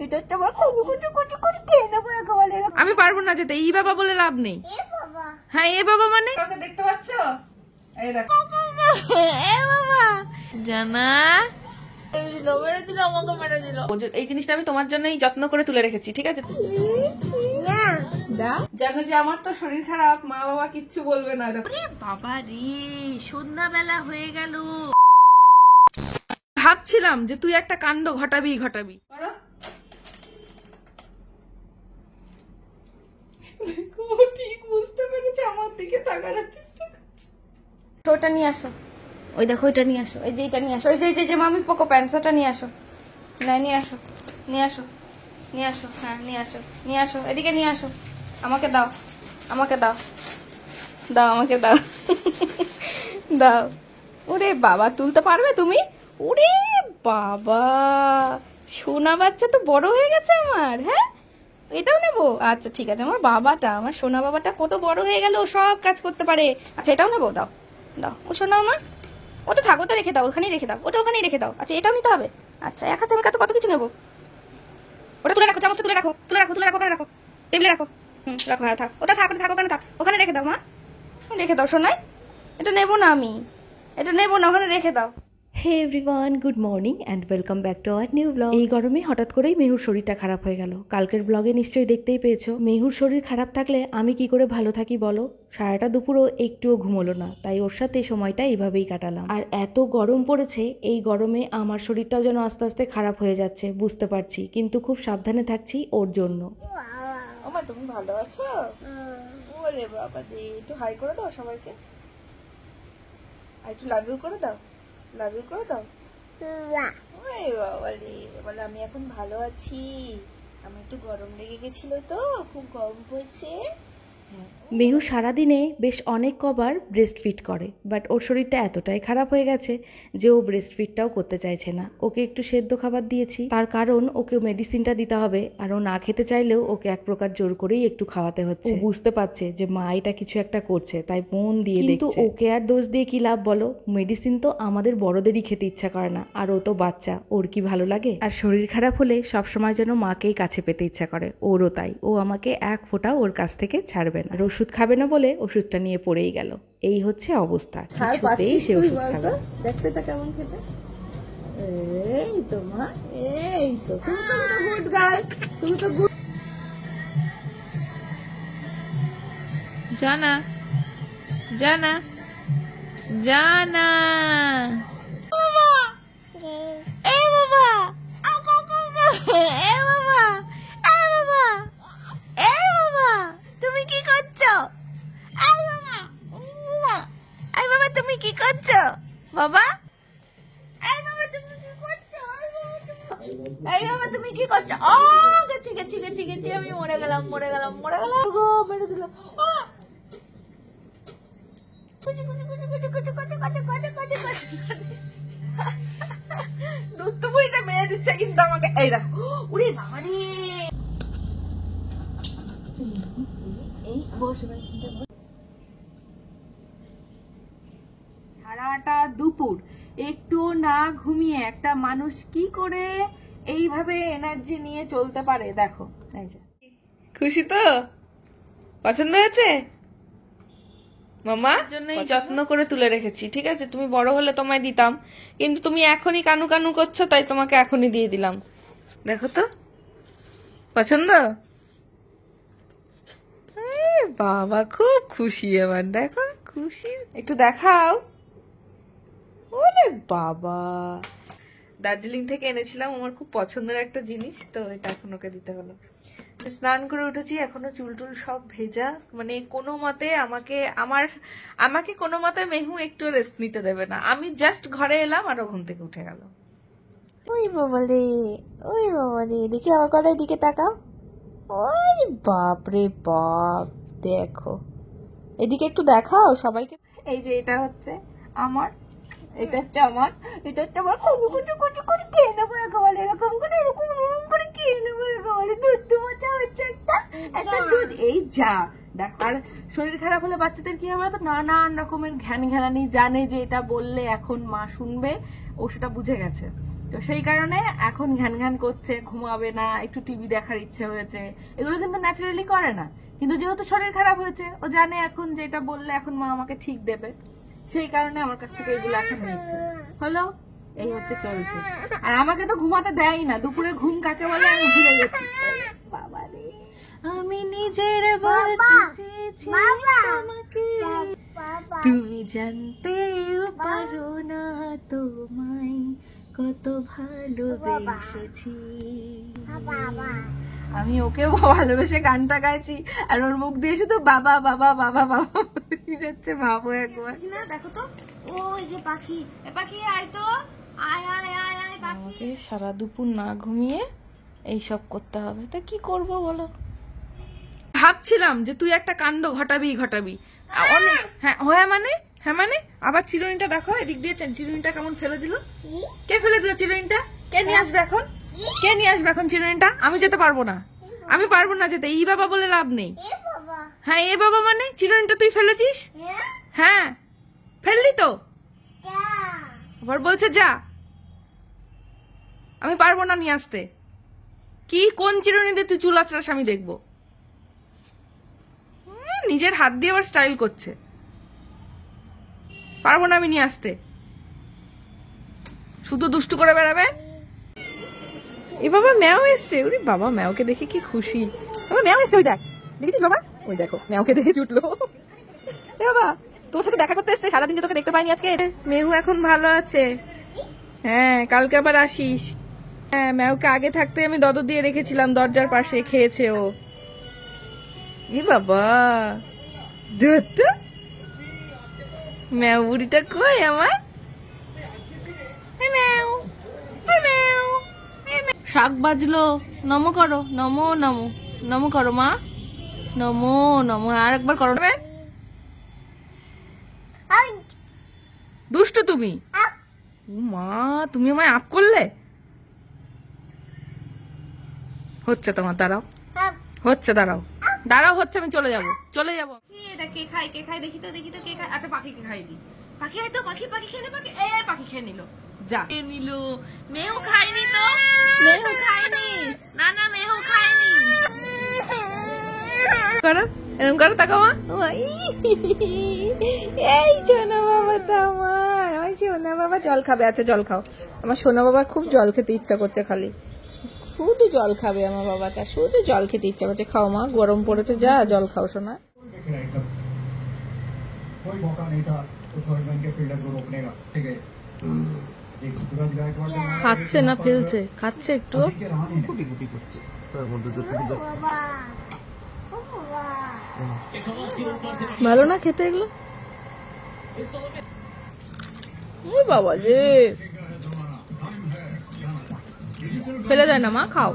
এটা একটা কুচু কুচু কুচু করে খেয়ে নেবো একেবারে। আমি পারবো না যেতে, এই বাবা বলে লাভ নেই। হ্যাঁ এ বাবা মানে দেখতে পাচ্ছ, এই দেখো জানা মেরে দিল, আমাকে মেরে দিল। এই জিনিসটা আমি তোমার জন্যই যত্ন করে তুলে রেখেছি, ঠিক আছে? জানো যে আমার তো শরীর খারাপ, মা বাবা কিচ্ছু বলবে না। বাবা রে, সন্ধ্যাবেলা হয়ে গেল, ভাবছিলাম যে তুই একটা কাণ্ড ঘটাবি। ঠিক বুঝতে পেরেছে, আমার দিকে তাকানোর চেষ্টা করছে। ওটা নিয়ে আসো, ওই দেখো ওইটা নিয়ে আসো, এই যে এটা নিয়ে আসো, ওই যে মামি পোকো প্যান্টস, ওটা নিয়ে আসো। না নিয়ে আসো, হ্যাঁ নিয়ে আসো, এদিকে নিয়ে আসো। আমাকে দাও, আমাকে দাও। দাও। ওরে বাবা, তুলতে পারবে তুমি? ওরে বাবা, সোনা বাচ্চা তো বড় হয়ে গেছে আমার। হ্যাঁ এটাও নেবো, আচ্ছা ঠিক আছে। আমার বাবাটা, আমার সোনা বাবাটা কত বড় হয়ে গেল, সব কাজ করতে পারে। আচ্ছা এটাও নেবো, দাও। ও সোনা আমার, ও তো থাকো, ওটা রেখে দাও, ওখানেই রেখে দাও, ওটা ওখানেই রেখে দাও। আচ্ছা এটাও নিতে হবে। আচ্ছা এক হাতে আমি কত কিছু নেবো। ওটা তুলে রাখো, চামচটা তুলে রাখো, ওখানে রাখো, টেবিলে রাখো। রাখো, হ্যাঁ থাক, ওটা থাক, ওখানে থাক, ওখানে রেখে দাও। মা রেখে দাও সোনাই, এটা নেবো না আমি, ওখানে রেখে দাও। Hey everyone, good morning and welcome back to our new blog. এই গরমে হঠাৎ করেই মেহুর শরীরটা খারাপ হয়ে গেল। কালকের ব্লগে নিশ্চয়ই দেখতেই পেয়েছো। মেহুর শরীর খারাপ থাকলে আমি কি করে ভালো থাকি বলো? সারাটা দুপুরও একটুও ঘুমোলো না, তাই ওর সাথে সময়টা এইভাবেই কাটালাম। আর এত গরম পড়েছে, এই গরমে আমার শরীরটাও যেন আস্তে আস্তে খারাপ হয়ে যাচ্ছে, বুঝতে পারছি, কিন্তু খুব সাবধানে থাকছি ওর জন্য। ওমা তুমি ভালো আছো? ওরে বাবা রে, একটু হাই করে দাও সবাইকে, একটু লাভ ইউ করে দাও। ওরে বাবা রে, বলে আমি এখন ভালো আছি, আমার একটু গরম লেগে গেছিল তো, খুব গরম পড়ছে। মেহু সারাদিনে বেশ অনেক কবার ব্রেস্ট ফিড করে, বাট ওর শরীরটা এতটাই খারাপ হয়ে গেছে যে ও ব্রেস্ট ফিডটাও করতে চাইছে না। ওকে একটু সেদ্ধ খাবার দিয়েছি, তার কারণ ওকে মেডিসিনটা দিতে হবে, আর ও না খেতে চাইলেও ওকে এক প্রকার জোর করেই একটু খাওয়াতে হচ্ছে। ও বুঝতে পারছে যে মা এটা কিছু একটা করছে, তাই মন দিয়ে দেখছে। কিন্তু ওকে আর দোষ দিয়ে কি লাভ বলো? মেডিসিন তো আমাদের বড়দেরই খেতে ইচ্ছা করে না, আর ও তো বাচ্চা, ওর কি ভালো লাগে? আর শরীর খারাপ হলে সবসময় যেন মাকেই কাছে পেতে ইচ্ছা করে, ওরও তাই। ও আমাকে এক ফোঁটাও ওর কাছ থেকে ছাড়বে না, আর ওষুধ খাবে না বলে ওষুধটা নিয়ে পড়েই গেল। এই হচ্ছে অবস্থা, কিছুতেই সে ওষুধ খাবে না। দেখতে তা কেমন খেতে? এই তো মা, এই তো তুমি তো গুড গার্ল, তুমি তো গুড। জানা তুমি কি করছো? তুমি কি করছো বাবা? তুমি কি করছো? ও ঠিক আছে, আমি মরে গেলাম গো, মেরে দিলাম। দুধ তো বইটা মেরে দিচ্ছে কিন্তু আমাকে। এই দেখো, উড়ে বাবা রে, এই বসে সারাটা দুপুর একটু না ঘুমিয়ে একটা মানুষ কি করে এইভাবে এনার্জি নিয়ে চলতে পারে দেখো। খুশি তো? পছন্দ হয়েছে? মামা জন্যই যত্ন করে তুলে রেখেছি, ঠিক আছে? তুমি বড় হলে তোমায় দিতাম, কিন্তু তুমি এখনই কানু কানু করছো, তাই তোমাকে এখনই দিয়ে দিলাম। দেখো তো, পছন্দ? বাবা খুব খুশি এবার, দেখো খুশি, একটু দেখাও। ওরে বাবা, দার্জিলিং থেকে এনেছিলাম, আমার খুব পছন্দের একটা জিনিস, তো এটা এখন ওকে দিতে হলো। স্নান করে উঠেছি, এখনো চুল টুল সব ভেজা, মানে কোনো মতে আমাকে কোনো মতে মেহু একটু রেস্ট নিতে দেবে না। আমি জাস্ট ঘরে এলাম আর ও ঘুম থেকে উঠে গেল। ওই বাবা রে, দেখি আমার কটার দিকে তাকাও। ওই বাপ রে বাপ, দেখো এদিকে একটু দেখাও সবাইকে। এই যে এটা হচ্ছে আমার, এটা হচ্ছে আমার কুচু কুচু করে খেয়ে নেবো একেবারে, এরকম করে খেয়ে নেবো একেবারে। দুধ তো মজা হচ্ছে একটা দুধ, এই যা দেখ। আর শরীর খারাপ হলে বাচ্চাদের কি হবে, তো নানান রকমের ঘ্যানানি জানে যে এটা বললে এখন মা শুনবে, ও সেটা বুঝে গেছে। তো সেই কারণে এখন ঘ্যান ঘ্যান করছে, ঘুমাবে না, একটু টিভি দেখার ইচ্ছে হয়েছে। এগুলো কিন্তু ন্যাচারালি করে না, কিন্তু যেহেতু শরীর খারাপ হয়েছে ও জানে এখন যে এটা বললে এখন মা আমাকে ঠিক দেবে, সেই কারণে আমার কাছ থেকে এগুলো এখন নিচ্ছে। হলো এই হচ্ছে চলছে। আর আমাকে তো ঘুমাতে দেয় না, দুপুরে ঘুম কাকে বলে আমি ভুলে গেছি। বাবা রে, আমি নিজের বলতে চেয়েছি তোমাকে, তুমি জানতেও পারো না তোমায় কত ভালোবেসেছি। আমি ওকেও ভালোবেসে গানটা গাইছি, আর ওর মুখ দিয়ে শুধু বাবা বাবা বাবা বাবা যাচ্ছে। ভাবো একবার, দেখো তো ওই যে পাখি, পাখি আয় তো, আয় আয় আয় আয় পাখি। আমাকে সারা দুপুর না ঘুমিয়ে এইসব করতে হবে, তা কি করব বলো। ভাবছিলাম যে তুই একটা কাণ্ড ঘটাবি অনেক। হ্যাঁ মানে আবার চিরুনিটা দেখো, এদিক দিয়ে চিরুনিটা কেমন ফেলে দিল। কে ফেলে দিল চিরুনিটা? কে নিয়ে আসবে এখন? কে নিয়ে আসবে এখন চিরুনিটা? আমি যেতে পারবো না, আমি পারবো না যেতে। এই বাবা বলে লাভ নেই। হ্যাঁ এ বাবা মানে চিরুনিটা তুই ফেলেছিস? হ্যাঁ ফেললি তো, আবার বলছে যা। আমি পারবো না নিয়ে আসতে। কি কোন চিরুনি দিয়ে তুই চুল আঁচড়াস আমি দেখবো। নিজের হাত দিয়ে আবার স্টাইল করছে। পারবো না আমি নিয়ে আসতে, শুধু দুষ্টু করে বেড়াবে। এ বাবা ম্যাও এসছে, ওরে বাবা ম্যাওকে দেখে কি খুশি। বাবা ম্যাও এসছে, ওই দেখ, দেখেছিস বাবা? ওই দেখো ম্যাওকে দেখে ছুটলো। এ বাবা তোর সাথে দেখা করতে এসছে, সারাদিন যে তোকে দেখতে পাইনি আজকে। মেহু এখন ভালো আছে, হ্যাঁ কালকে আবার আসিস। হ্যাঁ ম্যাওকে আগে থাকতে আমি দদর দিয়ে রেখেছিলাম দরজার পাশে, খেয়েছে ও। এ বাবা ম্যাও বুড়িটা কই আমার? শাক বাজলো, নমো করো, নমো নমো নমো করো মা, নমো নমো। আর একবার করো। দুষ্টু তুমি। মা তুমি আমায় আপ করলে। হচ্ছে তোমার, দাঁড়াও হচ্ছে, দাঁড়াও দাঁড়াও হচ্ছে, আমি চলে যাবো। এটা কে খায় দেখি তো কে খায়। আচ্ছা পাখিকে খাই দি। পাখি আয় তো, পাখি খেয়ে নে। পাখি পাখি খেয়ে নিল, যা খেয়ে নিল। মেহু খায়নি তো, মেহু খায়নি, না মেহু খায়নি। করো এরকম করো, তাকো মা। এই সোনা বাবা তো আমার সোনা বাবা জল খাবে। আচ্ছা জল খাও। আমার সোনা বাবার খুব জল খেতে ইচ্ছা করছে, খালি শুধু জল খাবে আমার বাবাটা, শুধু জল খেতে ইচ্ছা করছে। খাও মা, গরম পড়েছে, যা জল খাও সোনা। খাচ্ছে না ফেলছে, খাচ্ছে একটু। ভালো না খেতে এগুলো। বাবা রে, ফেলে যায় না মা, খাও।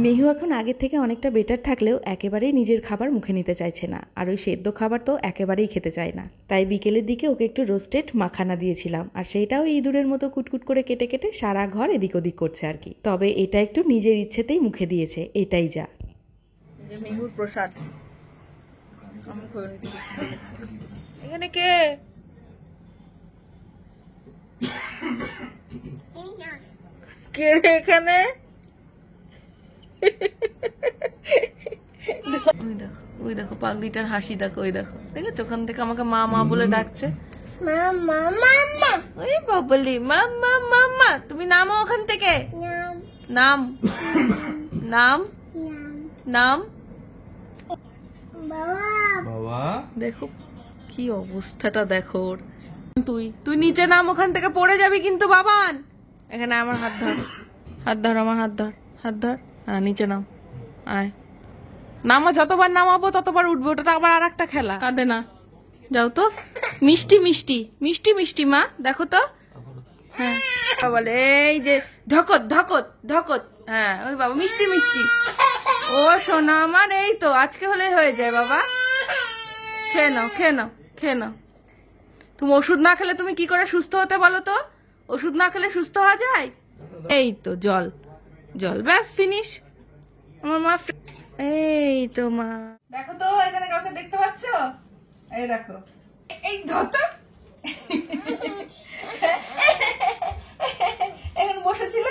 মেহু এখন আগের থেকে অনেকটা বেটার থাকলেও একেবারেই নিজের খাবার মুখে নিতে চাইছে না, আর ওই সেদ্ধ খাবার তো একেবারেই খেতে চায় না। তাই বিকেলের দিকে ওকে একটু রোস্টেড মাখানা দিয়েছিলাম, আর সেইটাও ইঁদুরের মতো কুটকুট করে কেটে কেটে সারা ঘর এদিক ওদিক করছে আর কি। তবে এটা একটু নিজের ইচ্ছেতেই মুখে দিয়েছে, এটাই যা। মেহুর প্রসাদ। এখানে কে? কে রে এখানে? ওই দেখো পাগলিটার হাসি দেখো, ওই দেখো, দেখেছো ওখান থেকে আমাকে মা মা বলে ডাকছে। ওই বাবলি মামা মামা, তুমি নামো ওখান থেকে। নাম নাম নাম বাবা। দেখো কি অবস্থাটা দেখো। তুই তুই নিচে নাম, ওখান থেকে পড়ে যাবি কিন্তু বাবান। এখানে আমার হাত ধর, আমার হাত ধর। হ্যাঁ নিচে নাম, আয়। নামা যতবার নামাবো ততবার উঠবে, ওটা তো আবার আর একটা খেলা। কাঁদে না, যাও তো। মিষ্টি মিষ্টি মিষ্টি মিষ্টি মা, দেখো তো। হ্যাঁ বলে এই যে ধকত ধকত ধকত। হ্যাঁ ওই বাবা মিষ্টি মিষ্টি। ও সোনা আমার, এই তো আজকে হলে হয়ে যায় বাবা। খেয়ে নাও। তুমি ওষুধ না খেলে তুমি কি করে সুস্থ হতে বলো তো? ওষুধ না খেলে সুস্থ হওয়া যায়? এই তো জল, ব্যাস ফিনিশ। আমার মা, এই তো মা। দেখো তো এখানে কাউকে দেখতে পাচ্ছ? এই দেখো, এই ধরতো। বসেছিল।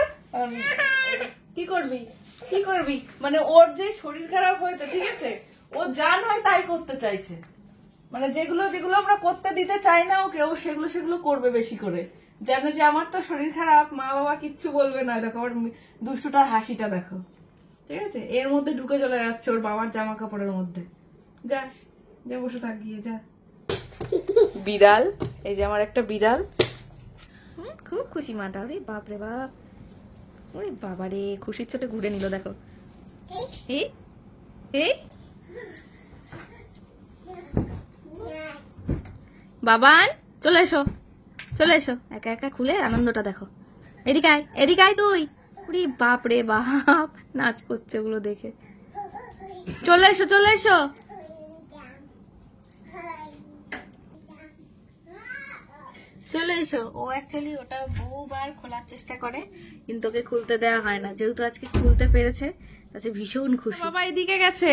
কি করবি কি করবি, মানে ওর যে শরীর খারাপ হয়েছে, ঠিক আছে, ও যা নয় তাই করতে চাইছে, মানে যেগুলো যেগুলো আমরা করতে দিতে চাই না ওকে, ও সেগুলো সেগুলো করবে বেশি করে, জানে যে আমার তো শরীর খারাপ, মা বাবা কিচ্ছু বলবে না। দেখো ওর দুষ্টুটার হাসিটা দেখো, ঠিক আছে, এর মধ্যে ঢুকে চলে যাচ্ছে ওর বাবার জামা কাপড়ের মধ্যে। যা যা বসে থাক গিয়ে, যা। বিড়াল, এই যে আমার একটা বিড়াল, খুব খুশি মাটা। ওরে বাপ রে বাপ, ওরে বাবা রে, খুশির চোটে ঘুরে নিল দেখো। এই এই বাবান, চলে এসো চলে এসো, একা একা খুলে আনন্দটা দেখো। এদিকে আয়, এদিকে আয় তুই। ওরে বাপ রে বাপ, নাচ করছে ওগুলো দেখে। চলে এসো চলে এসো। চলে এসো। ও অ্যাকচুয়ালি ওটা বহুবার খোলার চেষ্টা করে, কিন্তু ওকে খুলতে দেওয়া হয় না, যেহেতু আজকে খুলতে পেরেছে তাতে ভীষণ খুশি। বাবা এইদিকে গেছে,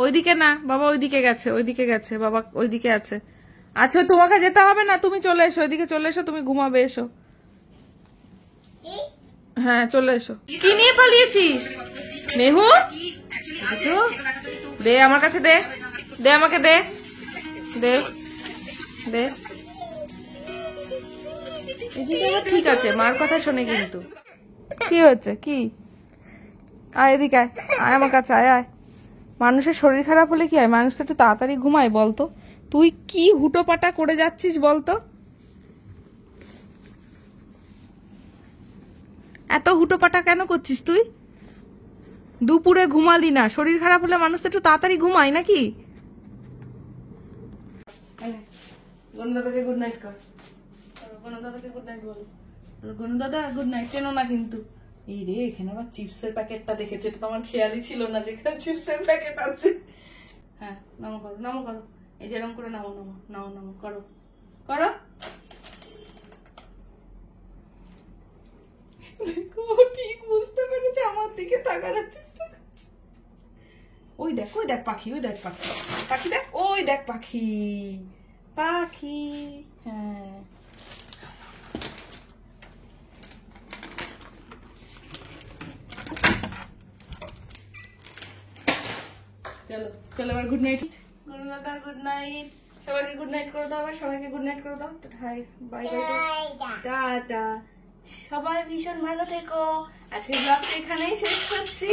ওইদিকে না, বাবা ওইদিকে গেছে, ওইদিকে গেছে, বাবা ওইদিকে আছে। আচ্ছা তোমাকে যেতে হবে না, তুমি চলে এসো, ওইদিকে চলে এসো, তুমি ঘুমাবে, এসো। হ্যাঁ চলে এসো। কি নিয়ে পালিয়েছিস মেহু? দে আমার কাছে, দে দে আমাকে, দে দে দে। ঠিক আছে, মার কথা শোনে কিন্তু। কি হচ্ছে কি? আয় এদিকে আয়, আয় আমার কাছে আয়, আয়। মানুষের শরীর খারাপ হলে কি হয়, মানুষ তো একটু তাড়াতাড়ি ঘুমায় বলতো। তুই কি হুটোপাটা করে যাচ্ছিস বলতো? এত হুটোপাটা কেন করছিস তুই? দুপুরে ঘুমালি না, শরীর খারাপ হলে মানুষ তো একটু তাড়াতাড়ি ঘুমায় নাকি? গণদাদাকে গুড নাইট কর, গণদাদাকে গুড নাইট বল। গণদাদা গুড নাইট। কেন না কিন্তু, এই রে এখানে আবার চিপসের প্যাকেটটা দেখেছে, এটা তো আমার খেয়ালই ছিল না যেখানে চিপসের প্যাকেট আছে। হ্যাঁ নামো করো, নামো করো, এই যে এরকম করে নামো, নামো নামো নামো, করো করো। দেখো ঠিক বুঝতে পেরেছে, আমার দিকে তাকানোর চেষ্টা করছে। ওই দেখ, ওই দেখ পাখি, ওই দেখ পাখি, পাখি দেখ, ওই দেখ পাখি, পাখি। হ্যাঁ চলো চলো, এবার গুড নাইট। দাদা গুড নাইট, সবাইকে গুড নাইট করে দাও, আবার সবাইকে গুড নাইট করে দাও। High bye bye, tata. সবাই ভীষণ ভালো থেকো। আজকে ব্লগটা এখানেই শেষ করছি।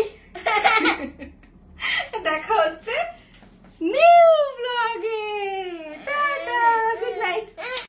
দেখা হচ্ছে নিউ ব্লগে। Tata, good night.